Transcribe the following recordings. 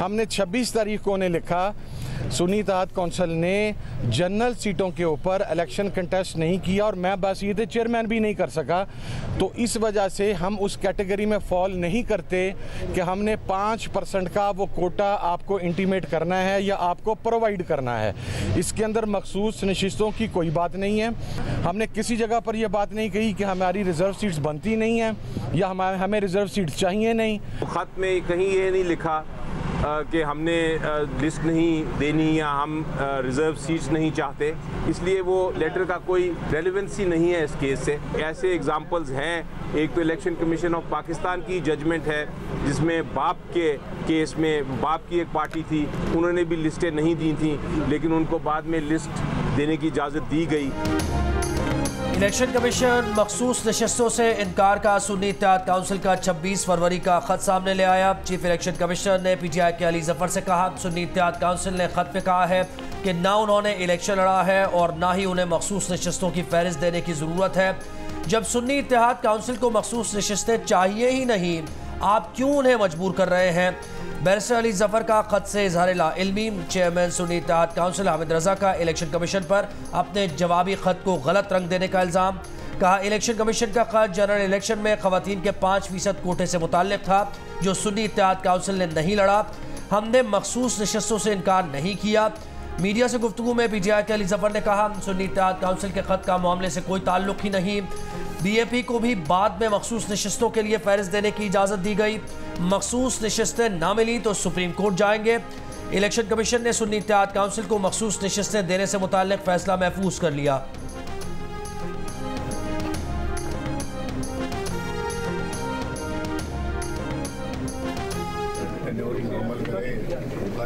हमने 26 तारीख को उन्हें लिखा, सुन्नी इत्तेहाद काउंसिल ने जनरल सीटों के ऊपर इलेक्शन कंटेस्ट नहीं किया और मैं बस ये चेयरमैन भी नहीं कर सका, तो इस वजह से हम उस कैटेगरी में फॉल नहीं करते कि हमने 5% का वो कोटा आपको इंटीमेट करना है या आपको प्रोवाइड करना है। इसके अंदर मखसूस नशिस्तों की कोई बात नहीं है। हमने किसी जगह पर यह बात नहीं कही कि हमारी रिजर्व सीट्स बनती नहीं हैं या हमें रिजर्व सीट्स चाहिए नहीं। ख़त में कहीं ये नहीं लिखा कि हमने लिस्ट नहीं देनी या हम रिज़र्व सीट्स नहीं चाहते, इसलिए वो लेटर का कोई रेलेवेंसी नहीं है इस केस से। ऐसे एग्जांपल्स हैं, एक तो इलेक्शन कमीशन ऑफ पाकिस्तान की जजमेंट है जिसमें बाप के केस में बाप की एक पार्टी थी, उन्होंने भी लिस्टें नहीं दी थी, लेकिन उनको बाद में लिस्ट देने की इजाज़त दी गई। इलेक्शन कमीशन मखसूस नशस्तों से इनकार का सुन्नी इत्तेहाद काउंसिल का 26 फरवरी का खत सामने ले आया। चीफ इलेक्शन कमिश्नर ने PTI के अली जफर से कहा, सुन्नी इत्तेहाद काउंसिल ने खत में कहा है कि ना उन्होंने इलेक्शन लड़ा है और ना ही उन्हें मखसूस नशस्तों की फहरिस्त देने की ज़रूरत है। जब सुन्नी इत्तेहाद काउंसिल को मखसूस नशस्तें चाहिए ही नहीं, आप क्यों उन्हें मजबूर कर रहे हैं? बैरिस्टर अली जफर का खत से इजहार लाइल्मी। चेयरमैन सुन्नी इत्तेहाद काउंसिल हामिद रजा का इलेक्शन कमीशन पर अपने जवाबी खत को गलत रंग देने का इल्ज़ाम। कहा, इलेक्शन कमीशन का खत जनरल इलेक्शन में खवातीन के 5% कोटे से मुताल्लिक था जो सुन्नी इत्तेहाद काउंसिल ने नहीं लड़ा। हमने मखसूस नशस्तों से इनकार नहीं किया। मीडिया से गुफ्तगू में PTI के अली जफर ने कहा, सुन्नी इत्तेहाद काउंसिल के खत का मामले से कोई ताल्लुक ही नहीं। BAP को भी बाद में मखसूस नशस्तों के लिए फहरिस्त देने की इजाज़त दी गई। मखसूस नशस्तें ना मिली तो सुप्रीम कोर्ट जाएंगे। इलेक्शन कमीशन ने सुन्नी इत्तेहाद काउंसिल को मखसूस नशस्तें देने से मुताल्लिक फैसला महफूज कर लिया।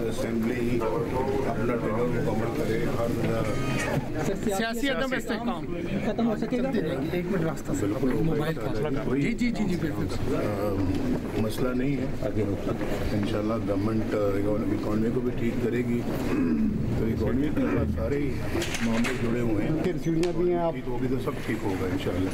असेंबली अपना टेनर मुकम्मल करे और सियासी अदम इस्तेहकाम खत्म हो सकेगा। एक मिनट रास्ता से मोबाइल जी मसला नहीं है। इंशाल्लाह गवर्नमेंट इकॉनमी को भी ठीक करेगी, तो इकॉनमी के साथ सारे ही मामले जुड़े हुए हैं, फिर सीढ़ियाँ भी हैं, आप वो भी तो सब ठीक होगा इंशाल्लाह।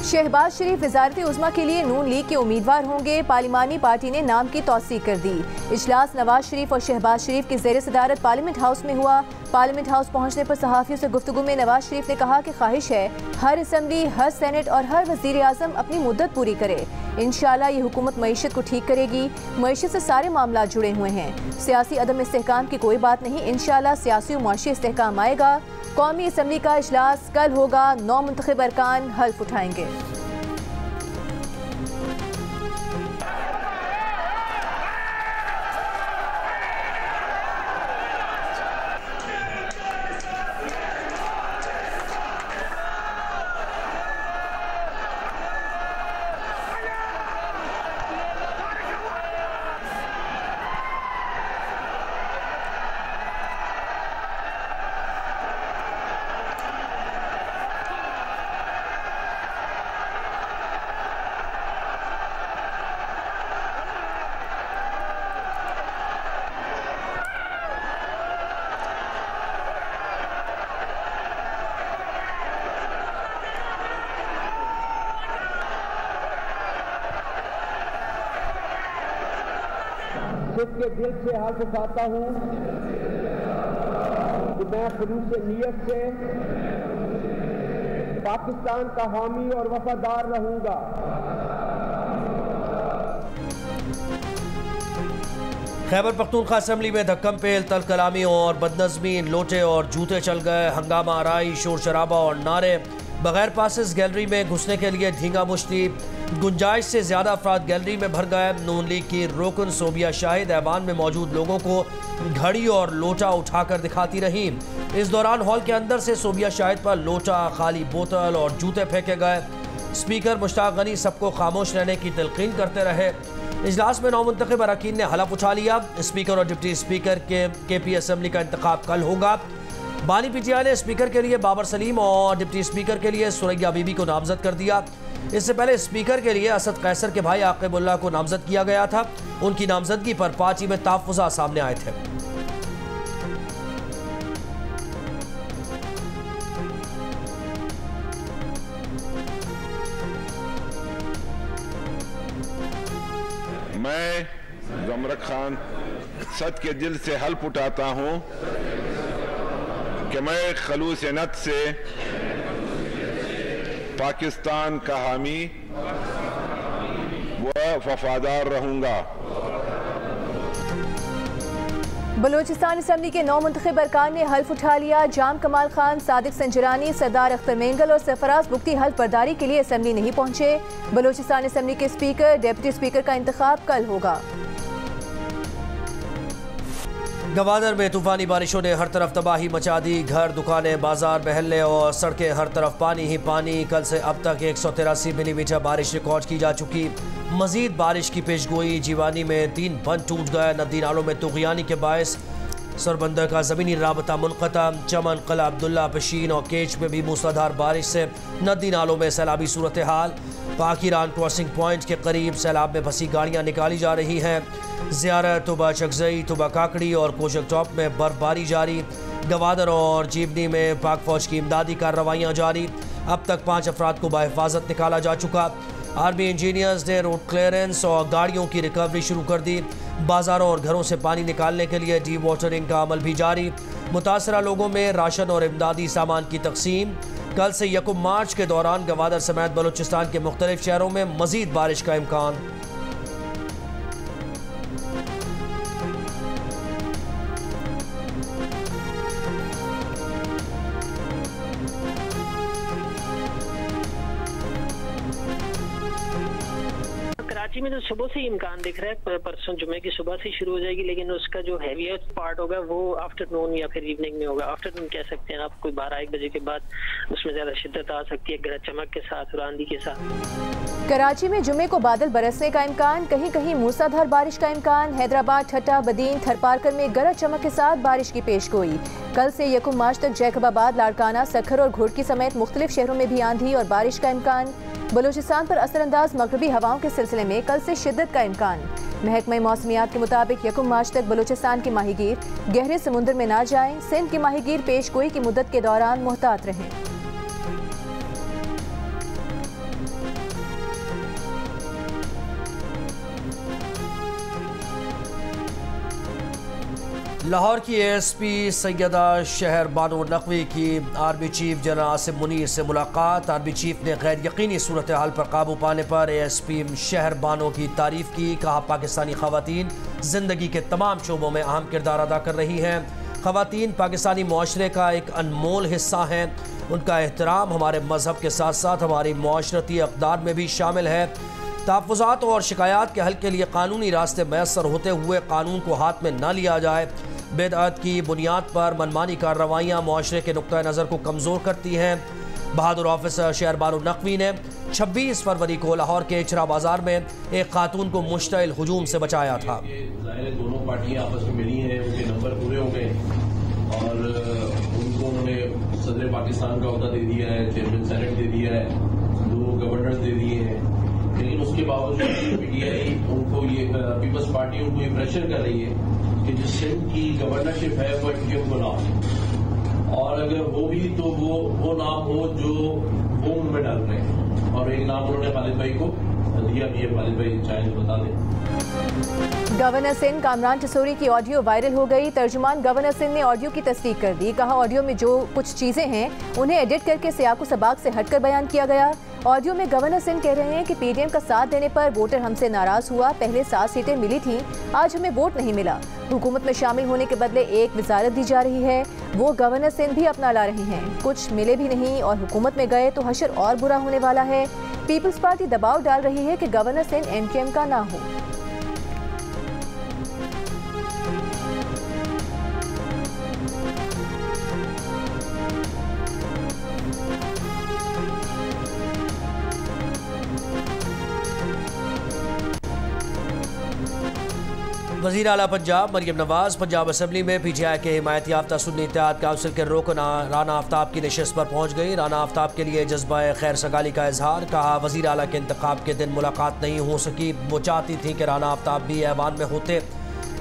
शहबाज शरीफ वज़ारत उज़्मा के लिए नून लीग के उम्मीदवार होंगे। पार्लिमानी पार्टी ने नाम की तौसीक कर दी। इजलास नवाज शरीफ और शहबाज शरीफ की ज़ेर सदारत पार्लियामेंट हाउस में हुआ। पार्लियामेंट हाउस पहुंचने पर सहाफ़ियों से गुफ्तगू में नवाज शरीफ ने कहा कि ख्वाहिश है हर असम्बली, हर सेनेट और हर वज़ीर आज़म अपनी मुद्दत पूरी करे। इंशाल्लाह ये हुकूमत मईशत को ठीक करेगी। मईशत से सारे मामला जुड़े हुए हैं। सियासी अदम इस्तेहकाम की कोई बात नहीं। इंशाल्लाह सियासी और मुआशी इस्तेहकाम आएगा। कौमी असम्बली का इजलास कल होगा। 9 मुंतखब अरकान हल्फ उठाएंगे। के दिल से हाथ उठाता हूँ कि मैं खुलूस नीयत से पाकिस्तान का हामी और वफादार रहूंगा। खैबर पख्तूनख्वा असेंबली में धक्कम पेल, तल कलामी और बदनज़मी, लोटे और जूते चल गए, हंगामा आराई, शोर शराबा और नारे। बगैर पासेस गैलरी में घुसने के लिए धींगा मुश्ती। गुंजाइश से ज़्यादा अफराद गैलरी में भर गए। नून लीग की रोकन सोबिया शाहिद ऐवान में मौजूद लोगों को घड़ी और लोटा उठाकर दिखाती रहीं। इस दौरान हॉल के अंदर से सोबिया शाहिद पर लोटा, खाली बोतल और जूते फेंके गए। स्पीकर मुश्ताक गनी सबको खामोश रहने की तलकीन करते रहे। इजलास में 9 मुंतखब अरकान ने हलफ उठा लिया। स्पीकर और डिप्टी स्पीकर के KP असेंबली का इंतखाब कल होगा। बानी PTI ने स्पीकर के लिए बाबर सलीम और डिप्टी स्पीकर के लिए सुरैया बीबी को नामजद कर दिया। इससे पहले स्पीकर के लिए असद कैसर के भाई आकिबुल्लाह को नामजद किया गया था। उनकी नामजदगी पर पार्टी में तहफ़्फ़ुज़ात सामने आए थे। मैं ज़मरक खान सच के दिल से हल्फ उठाता हूँ कि मैं खलूस नत से पाकिस्तान का हामी व वफादार रहूँगा। बलूचिस्तान असम्बली के 9 मुंतखब अरकान ने हल्फ उठा लिया। जाम कमाल खान, सादिक संजरानी, सरदार अख्तर मेंगल और सरफराज बुख्ती हल्फ बर्दारी के लिए असम्बली नहीं पहुंचे। बलूचिस्तान असम्बली के स्पीकर, डिप्टी स्पीकर का इंतखाब कल होगा। गवादर में तूफानी बारिशों ने हर तरफ तबाही मचा दी। घर, दुकानें, बाजार, महल्ले और सड़कें हर तरफ पानी ही पानी। कल से अब तक 183 मिलीमीटर बारिश रिकॉर्ड की जा चुकी। मजीद बारिश की पेशगोई। जीवानी में 3 बंद टूट गए। नदी नालों में तुग़यानी के बायस सरबंदर का ज़मीनी राबता मुनक़ता। चमन, क़ला अब्दुल्ला, पशीन और केच में भी मूसलाधार बारिश से नदी नालों में सैलाबी सूरत हाल। पाक ईरान क्रॉसिंग पॉइंट के करीब सैलाब में फंसी गाड़ियाँ निकाली जा रही हैं। ज़ियारत, तुबा चकजई, तुबा काकड़ी और कोशक टॉप में बर्फबारी जारी। गवादर और जीवनी में पाक फौज की इमदादी कार्रवाइयाँ जारी। अब तक 5 अफराद को बाहिफाजत निकाला जा चुका। आर्मी इंजीनियर्स ने रोड क्लियरेंस और गाड़ियों की रिकवरी शुरू कर दी। बाजारों और घरों से पानी निकालने के लिए डी वाटरिंग का अमल भी जारी। मुतासरा लोगों में राशन और इमदादी सामान की तकसीम। कल से 1 मार्च के दौरान गवादर समेत बलूचिस्तान के मुख्तलिफ शहरों में मजीद बारिश का इम्कान। कराची में तो सुबह से ही इम्कान दिख रहा है, परसों जुमे की सुबह से शुरू हो जाएगी, लेकिन उसका जो हैवीएस्ट पार्ट होगा वो आफ्टरनून या फिर इवनिंग में होगा। आफ्टरनून कह सकते हैं आप, कोई 12-1 बजे के बाद उसमें ज्यादा शिद्दत आ सकती है, गरज चमक के साथ और आंधी के साथ। कराची में जुमे को बादल बरसने का इम्कान, कहीं कहीं मूसलाधार बारिश का इम्कान। हैदराबाद, ठट्टा, बदीन, थरपारकर में गरज चमक के साथ बारिश की पेशगोई। कल से 1 मार्च तक जैकबाबाद, लाड़काना, सखर और घोड़की समेत मुख्तलिफ शहरों में भी आंधी और बारिश का इम्कान। बलूचिस्तान पर असरअंदाज मगरबी हवाओं के सिलसिले में कल से शिद्दत का इम्कान। महकमा मौसमियात के मुताबिक 1 मार्च तक बलूचिस्तान के माहीगीर गहरे समुद्र में ना जाएं। सिंध के माहीगीर पेशगोई की मुद्दत के दौरान मुहतात रहें। लाहौर की एएसपी सैयदा शहर बानो नकवी की army chief general Asim Munir से मुलाकात। आर्मी चीफ ने गैर यकीनी सूरत हाल पर काबू पाने पर एएसपी शहर बानो की तारीफ की। कहा पाकिस्तानी ख़वातीन ज़िंदगी के तमाम शोबों में अहम किरदार अदा कर रही हैं। ख़वातीन पाकिस्तानी मुआशरे का एक अनमोल हिस्सा हैं। उनका एहतराम हमारे मजहब के साथ साथ हमारी मुआशरती अक़दार में भी शामिल है। तहफ़्फ़ुज़ात और शिकायत के हल के लिए कानूनी रास्ते मैसर होते हुए कानून को हाथ में न लिया जाए। बेदअत की बुनियाद पर मनमानी कार्रवाइयाँ मुआशरे के नुक्ता नज़र को कमज़ोर करती हैं। बहादुर ऑफिसर शहर बानो नकवी ने 26 फरवरी को लाहौर के इचरा बाजार में एक खातून को मुश्तइल हुजूम से बचाया था। दोनों पार्टियां आपस में मिली हैं, उनके नंबर पूरे हो गए और उनको उन्होंने सदर पाकिस्तान का ओहदा दे दिया है, चेयरमैन सेनेट दे दिया है, 2 गवर्नर दे दिए हैं। लेकिन उसके बावजूद पीटीआई उनको ये पीपल्स पार्टी उनको ये प्रेशर कर रही है कि जो सिंध की गवर्नरशिप है वो एमकेएम को ना हो, और अगर वो भी तो वो नाम हो जो वो में डाल रहे हैं। और एक नाम उन्होंने खालिद भाई को दिया भी है, खालिद भाई चाहे तो बता दें। गवर्नर सिंध कामरान टसोरी की ऑडियो वायरल हो गई। तर्जुमान गवर्नर सिंध ने ऑडियो की तस्दीक कर दी। कहा ऑडियो में जो कुछ चीजें हैं उन्हें एडिट करके सियाको सबाक से हटकर बयान किया गया। ऑडियो में गवर्नर सिंध कह रहे हैं कि पीडीएम का साथ देने पर वोटर हमसे नाराज हुआ। पहले 7 सीटें मिली थीं, आज हमें वोट नहीं मिला। हुकूमत में शामिल होने के बदले एक वजारत दी जा रही है, वो गवर्नर सिंध भी अपना ला रहे हैं। कुछ मिले भी नहीं और हुकूमत में गए तो हशर और बुरा होने वाला है। पीपल्स पार्टी दबाव डाल रही है कि गवर्नर सिंध एमकेएम का ना हो। वज़ीर आला पंजाब मरियम नवाज पंजाब असम्बली में पीटीआई के हिमायत याफ्ता सुन्नी इत्तेहाद काउंसिल के रुकन राना आफ्ताब की नशिस्त पर पहुँच गई। राना आफ्ताब के लिए जज्बा खैर सगाली का इजहार। कहा वज़ीर आला के इंतखाब के दिन मुलाकात नहीं हो सकी। वो चाहती थी कि राना आफ्ताब भी ऐवान में होते।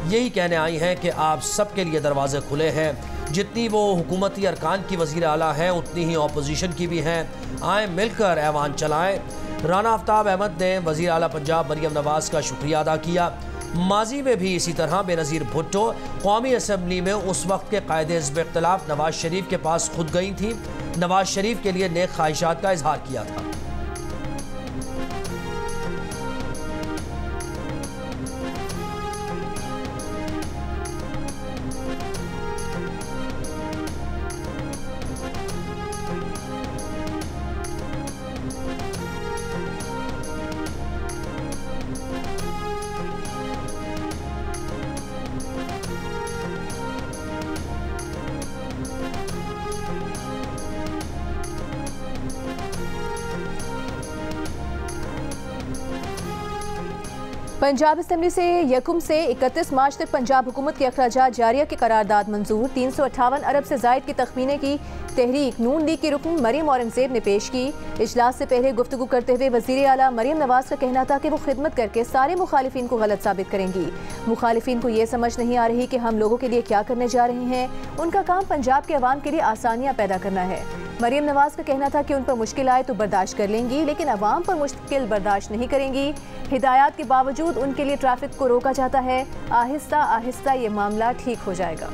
यही कहने आई हैं कि आप सबके लिए दरवाजे खुले हैं। जितनी वो हुकूमती अरकान की वज़ीर आला हैं उतनी ही अपोजिशन की भी हैं। आए मिलकर ऐवान चलाएँ। राना आफ्ताब अहमद ने वज़ीर आला पंजाब मरियम नवाज का शुक्रिया अदा किया। माजी में भी इसी तरह बेनज़ीर भुट्टो कौमी असम्बली में उस वक्त के कायदे-ए-हिज़्ब इख्तिलाफ नवाज शरीफ के पास खुद गई थी, नवाज शरीफ के लिए नेक ख्वाहिशात का इजहार किया था। पंजाब असम्बली से यकुम से 31 मार्च तक पंजाब हुकूमत के अखराजात जारिया की करारदाद मंजूर। 358 अरब से जायद की तखमीने की तहरीक नून लीग की रुकन मरीम औरंगजेब ने पेश की। इजलास से पहले गुफ्तगू करते हुए वज़ीर आला मरीम नवाज का कहना था कि वो खिदमत करके सारे मुखालिफिन को गलत साबित करेंगी। मुखालिफिन को ये समझ नहीं आ रही कि हम लोगों के लिए क्या करने जा रहे हैं। उनका काम पंजाब के अवाम के लिए आसानियाँ पैदा करना है। मरीम नवाज का कहना था कि उन पर मुश्किल आए तो बर्दाश्त कर लेंगी, लेकिन अवाम पर मुश्किल बर्दाश्त नहीं करेंगी। हिदायत के बावजूद उनके लिए ट्रैफिक को रोका जाता है। आहिस्ता आहिस्ता ये मामला ठीक हो जाएगा।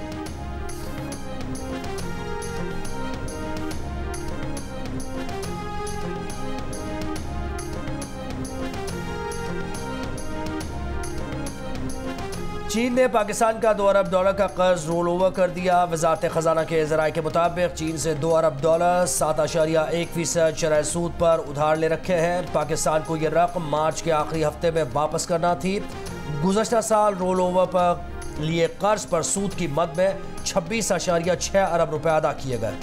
चीन ने पाकिस्तान का $2 अरब का कर्ज रोल ओवर कर दिया। वजारत खजाना के ज़राए के मुताबिक चीन से $2 अरब 7.1% शरह सूद पर उधार ले रखे हैं। पाकिस्तान को यह रकम मार्च के आखिरी हफ्ते में वापस करना थी। गुज़श्ता साल रोल ओवर पर लिए कर्ज पर सूद की मद में 26.6 अरब रुपए अदा किए गए।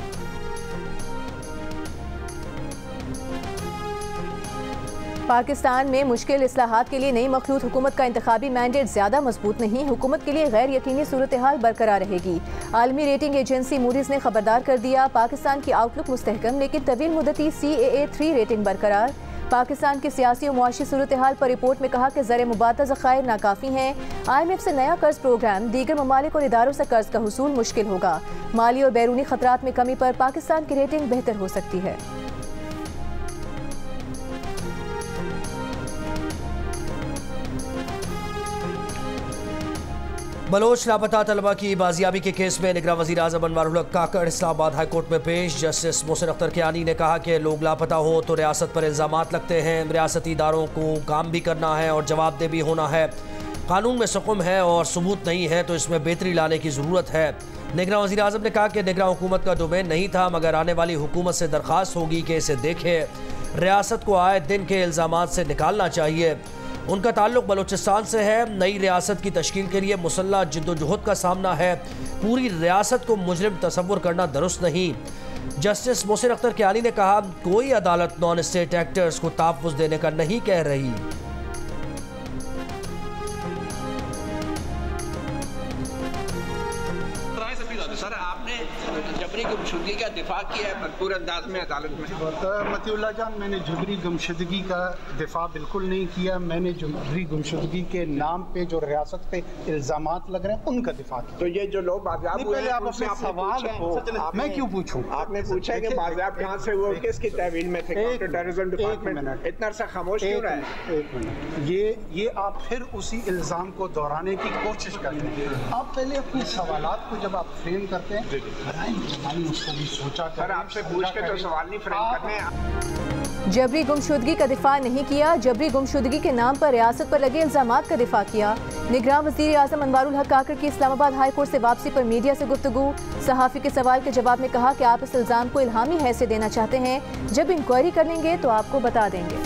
पाकिस्तान में मुश्किल इस्लाहात के लिए नई मखलूत हुकूमत का इंतखाबी मैंडेट ज़्यादा मजबूत नहीं। हुकूमत के लिए गैर यकीनी सूरत हाल बरकरार रहेगी। आलमी रेटिंग एजेंसी मूडीज़ ने खबरदार कर दिया, पाकिस्तान की आउटलुक मुस्तहकम लेकिन तवील मुद्दती CAA 3 रेटिंग बरकरार। पाकिस्तान की सियासी और मुआशी सूरत हाल पर रिपोर्ट में कहा कि ज़र मुबादा ज़खायर नाकाफ़ी हैं। IMF से नया कर्ज प्रोग्राम, दीगर ममालिक और इदारों से कर्ज का हुसूल मुश्किल होगा। माली और बैरूनी खतरात में कमी पर पाकिस्तान की रेटिंग बेहतर हो सकती है। बलोच लापता तलबा की बाजियाबी के केस में निगरान वज़ीर आज़म अनवारुल हक काकड़ इस्लामाबाद हाई कोर्ट में पेश। जस्टिस मोहसिन अख्तर कियानी ने कहा कि लोग लापता हों तो रियासत पर इल्ज़ामात लगते हैं। रियासती इदारों को काम भी करना है और जवाबदेह भी होना है। कानून में सुकुम है और सबूत नहीं है तो इसमें बेहतरी लाने की ज़रूरत है। निगरान वज़ीर आज़म ने कहा कि निगरान हुकूमत का डोमेन नहीं था, मगर आने वाली हुकूमत से दरख्वास्त होगी कि इसे देखे। रियासत को आए दिन के इल्ज़ामात से निकालना चाहिए। उनका ताल्लुक बलूचिस्तान से है। नई रियासत की तश्कील के लिए मुसल्लह जिद्दोजहद का सामना है। पूरी रियासत को मुजरिम तसव्वुर करना दुरुस्त नहीं। जस्टिस मोहसिन अख्तर कियानी ने कहा, कोई अदालत नॉन स्टेट एक्टर्स को तहफ़्फ़ुज़ देने का नहीं कह रही। सर, आपने जबरी गुमशुदगी का दिफा किया है भरपूर अंदाज में अदालत में। मतीउल्लाह जान, मैंने जबरी गुमशुदगी का दिफा बिल्कुल नहीं किया। मैंने जबरी गुमशुदगी के नाम पे जो रियासत पे इल्जामात लग रहे हैं उनका दिफा किया। तो ये जो लोग बाजियाब हुए हैं, आप अपने सवाल को मैं क्यों पूछूं? आपने पूछा कि बाजियाब कहाँ से हुए, किसकी तहवील में थे? काउंटर टेररिज्म डिपार्टमेंट इतना अरसा खामोश क्यों रहा है? एक मिनट, ये आप फिर उसी इल्जाम को दोहराने की कोशिश करते हैं। आप पहले अपने सवालात को जब आप फ्रेम करते हैं, उसको भी सोचा सर, आपसे पूछ के तो सवाल नहीं फ्रेम करने। जबरी गुमशुदगी का दिफा नहीं किया, जबरी गुमशुदगी के नाम पर रियासत पर लगे इल्जामात का दिफा किया। निगरान वज़ीर आज़म अनवारुल हक काकड़ की इस्लामाबाद हाई कोर्ट से वापसी पर मीडिया से गुफ्तगू। सहाफ़ी के सवाल के जवाब में कहा कि आप इस इल्ज़ाम को इल्हामी हैसियत देना चाहते हैं, जब इंक्वायरी करेंगे तो आपको बता देंगे।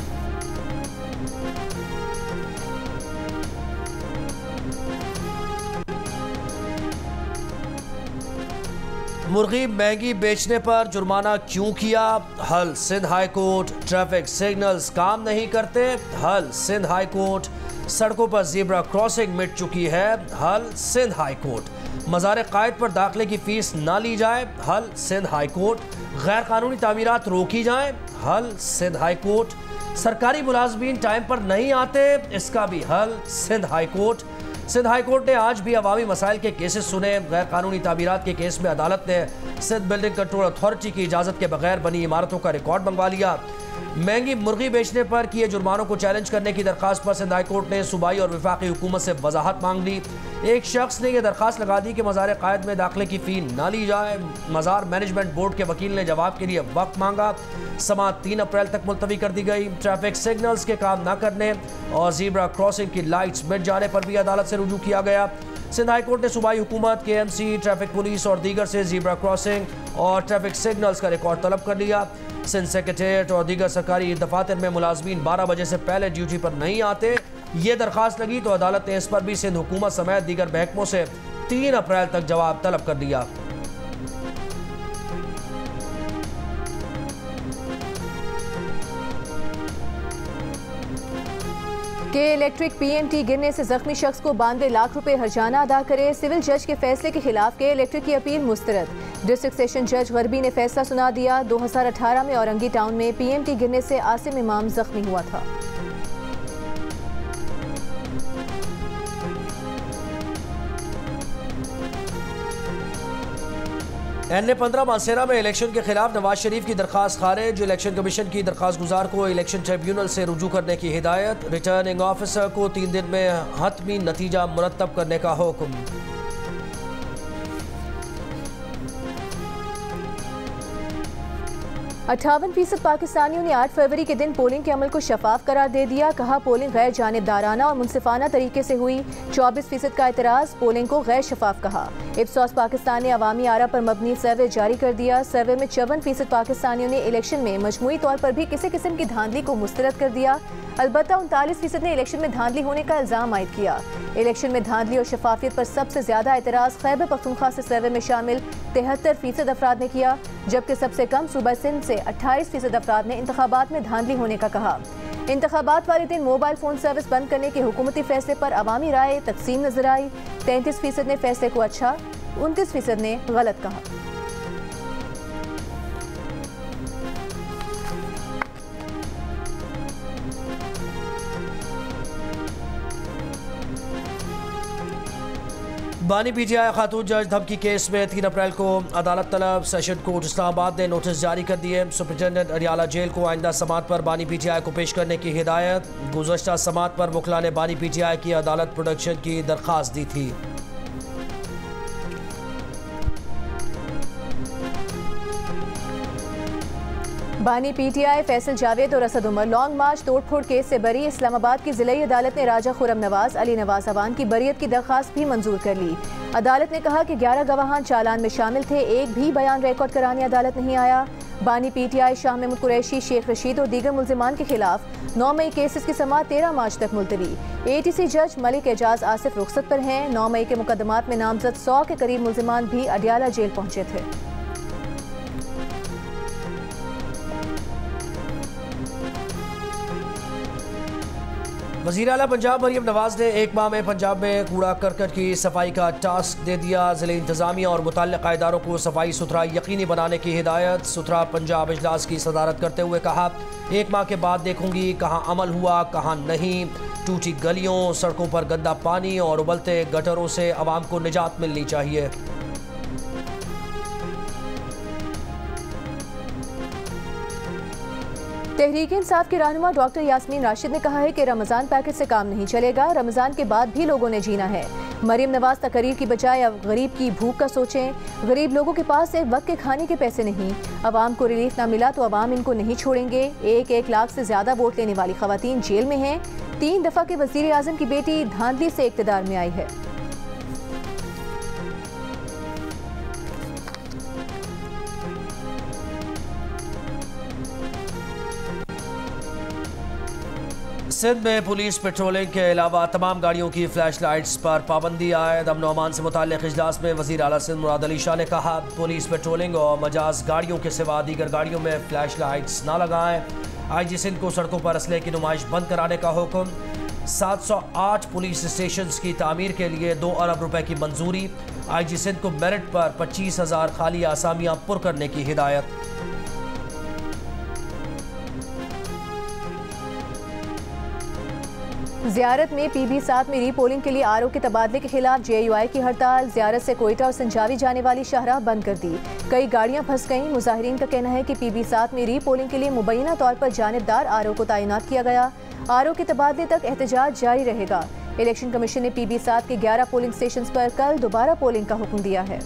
मुर्गी महंगी बेचने पर जुर्माना क्यों किया? हल Sindh high court. Traffic signals काम नहीं करते? हल सिंध हाई कोर्ट। सड़कों पर ज़ेब्रा क्रॉसिंग मिट चुकी है? हल सिंध हाई कोर्ट। मज़ार कायद पर दाखिले की फीस ना ली जाए? हल सिंध हाई कोर्ट। गैर कानूनी तामीरात रोकी जाएं? हल सिंध हाई कोर्ट। सरकारी मुलाजमीन टाइम पर नहीं आते? इसका भी हल Sindh high court. Sindh high court ने आज भी अवामी मसाइल के केसेस सुने। गैर कानूनी तामीरात के केस में अदालत ने सिंध बिल्डिंग कंट्रोल अथॉरिटी की इजाज़त के बगैर बनी इमारतों का रिकॉर्ड मंगवा लिया। महंगी मुर्गी बेचने पर किए जुर्मानों को चैलेंज करने की दरखास्त पर सिंध हाई कोर्ट ने सूबाई और वफाकी हुकूमत से वजाहत मांग ली। एक शख्स ने यह दरखास्त लगा दी कि मज़ार कायद में दाखिले की फ़ी न ली जाए। मज़ार मैनेजमेंट बोर्ड के वकील ने जवाब के लिए वक्त मांगा। समाअत 3 अप्रैल तक मुलतवी कर दी गई। ट्रैफिक सिग्नल्स के काम न करने और ज़ीब्रा क्रॉसिंग की लाइट्स मिट जाने पर भी अदालत से रुजू किया गया। सिंध हाई कोर्ट ने सूबाई हुकूमत, KMC, ट्रैफिक पुलिस और दीगर से ज़ीब्रा क्रॉसिंग और ट्रैफिक सिग्नल्स का रिकॉर्ड तलब कर लिया। सिंध सेक्रेटेरिएट और दीगर सरकारी दफातर में मुलाजमीन 12 बजे से पहले ड्यूटी पर नहीं आते। ये दरखास्त लगी तो अदालत ने इस पर भी सिंध हुकूमत समेत दीगर महकमों से 3 अप्रैल तक जवाब तलब कर दिया। के इलेक्ट्रिक PMT गिरने से जख्मी शख्स को 92 लाख रुपए हर्जाना अदा करे। सिविल जज के फैसले के खिलाफ के इलेक्ट्रिक की अपील मुस्तरद। डिस्ट्रिक्ट सेशन जज गरबी ने फैसला सुना दिया। 2018 में औरंगी टाउन में PMT गिरने से आसिम इमाम जख्मी हुआ था। NA-15 मानसेरा में इलेक्शन के खिलाफ नवाज शरीफ की दरखास्त खारिज। इलेक्शन कमीशन की दरखास्त गुजार को इलेक्शन ट्रिब्यूनल से रुजू करने की हिदायत। रिटर्निंग ऑफिसर को 3 दिन में हतमी नतीजा मुरतब करने का हुक्म। 58% पाकिस्तानियों ने 8 फरवरी के दिन पोलिंग के अमल को शफाफ करार दे दिया। कहा पोलिंग गैर जानिबदाराना और मुनसिफाना तरीके से हुई। 24% का एतराज़, पोलिंग को गैर शफाफ कहा। इप्सॉस पाकिस्तान ने अवामी आरा पर मबनी सर्वे जारी कर दिया। सर्वे में 54% पाकिस्तानियों ने इलेक्शन में मजमूई तौर पर भी किसी किस्म की धांधली को मुस्तरद कर दिया। अलबत्ता 39% ने इलेक्शन में धांधली होने का इल्जाम आयद किया। इलेक्शन में धांधली और शफाफियत पर सबसे ज्यादा एतराज़ खैबर पख्तूनख्वा से सर्वे में शामिल 73% अफराद ने किया, जबकि सबसे कम सूबा सिंध से 28% अफराद ने इंतखाबात में धांधली होने का कहा। इंतखाबात वाले दिन मोबाइल फोन सर्विस बंद करने के हुकूमती फैसले पर अवामी राय तकसीम नजर आई। 33% ने फैसले को अच्छा, 29% ने गलत कहा। बानी PTI खातून जज धमकी केस में 3 अप्रैल को अदालत तलब। सेशन कोर्ट इस्लामाबाद ने नोटिस जारी कर दिए। सुपरिटेंडेंट अरियाला जेल को आइंदा समात पर बानी PTI को पेश करने की हिदायत। गुज़श्ता समात पर मुखला ने बानी PTI की अदालत प्रोडक्शन की दरख्वास्त दी थी। बानी PTI फैसल जावेद और असद उमर लॉन्ग मार्च तोड़फोड़ केस से बरी। इस्लामाबाद की जिलाई अदालत ने राजा खुरम नवाज, अली नवाज अवान की बरियत की दरख्वास्त भी मंजूर कर ली। अदालत ने कहा कि 11 गवाहान चालान में शामिल थे, एक भी बयान रिकॉर्ड कराने अदालत नहीं आया। बानी PTI शाह महमूद कुरैशी, शेख रशीद और दीगर मुल्जिमान के खिलाफ 9 मई केसेस की समाअत 13 मार्च तक मुलतवी। ATC जज मलिक एजाज आसिफ रुखसत पर हैं। 9 मई के मुकदमात में नामजद 100 के करीब मुल्जिमान भी अडियाला जेल पहुंचे थे। वज़ीर आला पंजाब मरियम नवाज ने 1 माह में पंजाब में कूड़ा करकट की सफाई का टास्क दे दिया। ज़िले इंतजामिया और मुतल्लिक़ इदारों को सफाई सुथरा यकीनी बनाने की हिदायत। सुथरा पंजाब इजलास की सदारत करते हुए कहा, 1 माह के बाद देखूंगी कहाँ अमल हुआ कहाँ नहीं। टूटी गलियों, सड़कों पर गंदा पानी और उबलते गटरों से आवाम को निजात मिलनी चाहिए। तहरीक इंसाफ के रहनुमा डॉक्टर यास्मीन राशिद ने कहा है कि रमज़ान पैकेज से काम नहीं चलेगा, रमज़ान के बाद भी लोगों ने जीना है। मरियम नवाज तकरीर की बजाय अब गरीब की भूख का सोचें। गरीब लोगों के पास एक वक्त के खाने के पैसे नहीं। अवाम को रिलीफ ना मिला तो अवाम इनको नहीं छोड़ेंगे। 1 लाख से ज्यादा वोट लेने वाली खवातीन जेल में हैं। 3 दफा के वजीर आजम की बेटी धांधली से इक्तदार में आई है। सिंध में पुलिस पेट्रोलिंग के अलावा तमाम गाड़ियों की फ्लैश लाइट्स पर पाबंदी आयद। अमन अमान से मुताल्लिक़ इजलास में वज़ीर आला सिंध मुराद अली शाह ने कहा, पुलिस पेट्रोलिंग और मजाज गाड़ियों के सिवा दीगर गाड़ियों में फ्लैश लाइट्स ना लगाएं। IG सिंध को सड़कों पर असले की नुमाइश बंद कराने का हुक्म। 708 पुलिस स्टेशन की तामीर के लिए 2 अरब रुपए की मंजूरी। IG सिंध को मेरिट पर 25,000 खाली आसामियां पुर करने की हिदायत। ज़ियारत में PB7 में रीपोलिंग के लिए RO के तबादले के खिलाफ JUI की हड़ताल। ज़ियारत से कोयटा और संजावी जाने वाली शाहराह बंद कर दी। कई गाड़ियां फंस गईं। मुजाहिरीन का कहना है कि PB7 में रीपोलिंग के लिए मुबैना तौर पर जानिबदार RO को तैनात किया गया। RO के तबादले तक एहतजाज जारी रहेगा। इलेक्शन कमीशन ने PB7 के 11 पोलिंग स्टेशन पर कल दोबारा पोलिंग का हुक्म दिया है।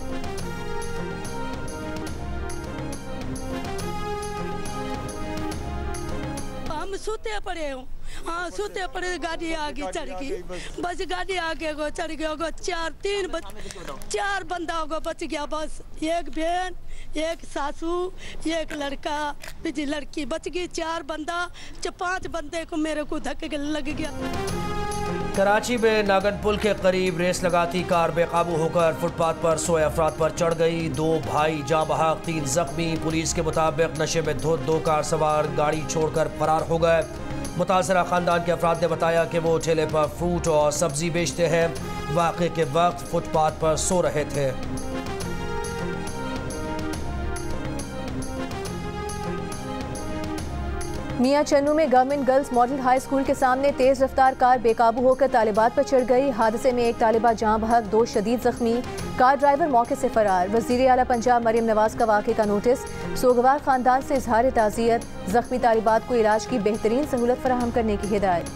हम सूते पड़े हो, हाँ सूते पड़े, गाड़ी आगे चढ़ गई, बस गाड़ी आगे गो चढ़ गया गो, चार बंदा होगा बच गया बस, एक बहन, एक सासू, एक लड़का, बीजी लड़की बच गई, 4 बंदा, 5 बंदे को मेरे को धक्के लग गया। कराची में नागन पुल के करीब रेस लगाती कार बेकाबू होकर फुटपाथ पर सोए अफराद पर चढ़ गई। 2 भाई जाँ बहक, 3 जख्मी। पुलिस के मुताबिक नशे में धुत 2 कार सवार गाड़ी छोड़कर फरार हो गए। मुतासरा खानदान के अफराद ने बताया कि वो ठेले पर फ्रूट और सब्जी बेचते हैं। वाक़े के वक्त फुटपाथ पर सो रहे थे। मियां चन्नू में government girls model high school के सामने तेज रफ्तार कार बेकाबू होकर तालिबात पर चढ़ गई। हादसे में एक तालिबा जाँ बहक, 2 शदीद जख्मी। कार ड्राइवर मौके से फरार। वज़ीर आला पंजाब मरियम नवाज का वाक़े का नोटिस। सोगवार खानदान से इजहार ताज़ियत। जख्मी तालिबात को इलाज की बेहतरीन सहूलत फराहम करने की हिदायत।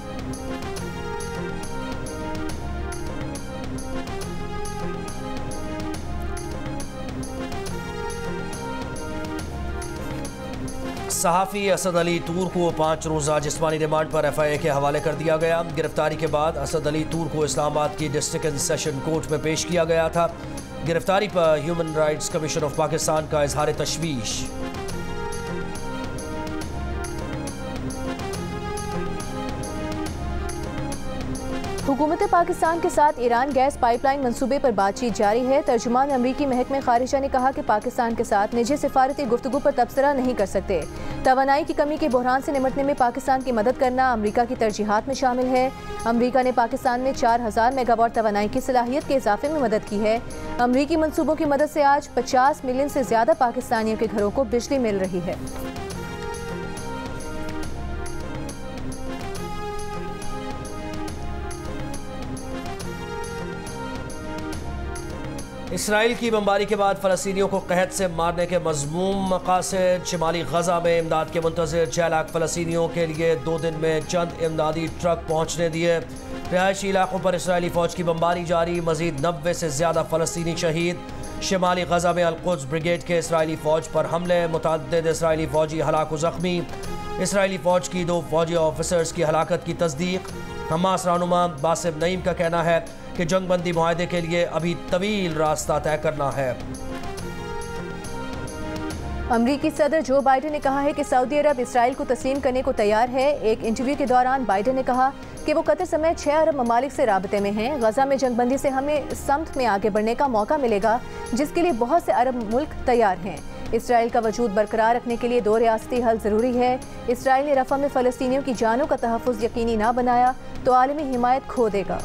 सहाफ़ी असद अली तूर को 5 रोज़ा जिस्मानी रिमांड पर FIA के हवाले कर दिया गया। गिरफ्तारी के बाद असद अली तूर को इस्लामाबाद की डिस्ट्रिक्ट एंड सेशन कोर्ट में पेश किया गया था। गिरफ्तारी पर human rights commission of Pakistan का इजहार तशवीश। हुकूमत पाकिस्तान के साथ ईरान गैस पाइपलाइन मंसूबे पर बातचीत जारी है। तर्जुमान अमरीकी महकमे खारिजा ने कहा कि पाकिस्तान के साथ निजी सिफारती गुफ्तगू पर तबसरा नहीं कर सकते। तवानाई की कमी के बहरान से निपटने में पाकिस्तान की मदद करना अमरीका की तरजीहात में शामिल है। अमरीका ने पाकिस्तान में 4000 मेगावाट तवानाई की सलाहियत के इजाफे में मदद की है। अमरीकी मंसूबों की मदद से आज 50 मिलियन से ज्यादा पाकिस्तानियों के घरों को बिजली मिल रही है। इसराइल की बमबारी के बाद फ़लस्तीनियों को कहत से मारने के मज़मूम मकासद। शिमाली गजा में इमदाद के मुंतज़िर 6 लाख फ़लस्तीनियों के लिए 2 दिन में चंद इमदादी ट्रक पहुँचने दिए। रिहायशी इलाकों पर इसराइली फ़ौज की बमबारी जारी। मज़ीद 90 से ज़्यादा फ़लस्तीनी शहीद। शिमाली गजा में अल-कुद्स ब्रिगेड के इसराइली फ़ौज पर हमले। मुतअद्दिद इसराइली फ़ौजी हलाक व ज़ख्मी। इसराइली फ़ौज की 2 फ़ौजी ऑफिसर्स की हलाकत की तस्दीक। हमास रहनुमा बासिम नईम का कहना है कि जंगबंदी मुआहदे के लिए अभी तवील रास्ता तय करना है। अमरीकी सदर जो बाइडेन ने कहा है कि सऊदी अरब इसराइल को तस्लीम करने को तैयार है। एक इंटरव्यू के दौरान बाइडेन ने कहा कि वो कतर समेत 6 अरब ममालिक से राबते में हैं। गजा में जंगबंदी से हमें समत में आगे बढ़ने का मौका मिलेगा, जिसके लिए बहुत से अरब मुल्क तैयार हैं। इसराइल का वजूद बरकरार रखने के लिए 2 रियासती हल ज़रूरी है। इसराइल ने रफ़ा में फ़लस्तीनियों की जानों का तहफ़्फ़ुज़ यकीनी ना बनाया तो आलमी हिमायत खो देगा।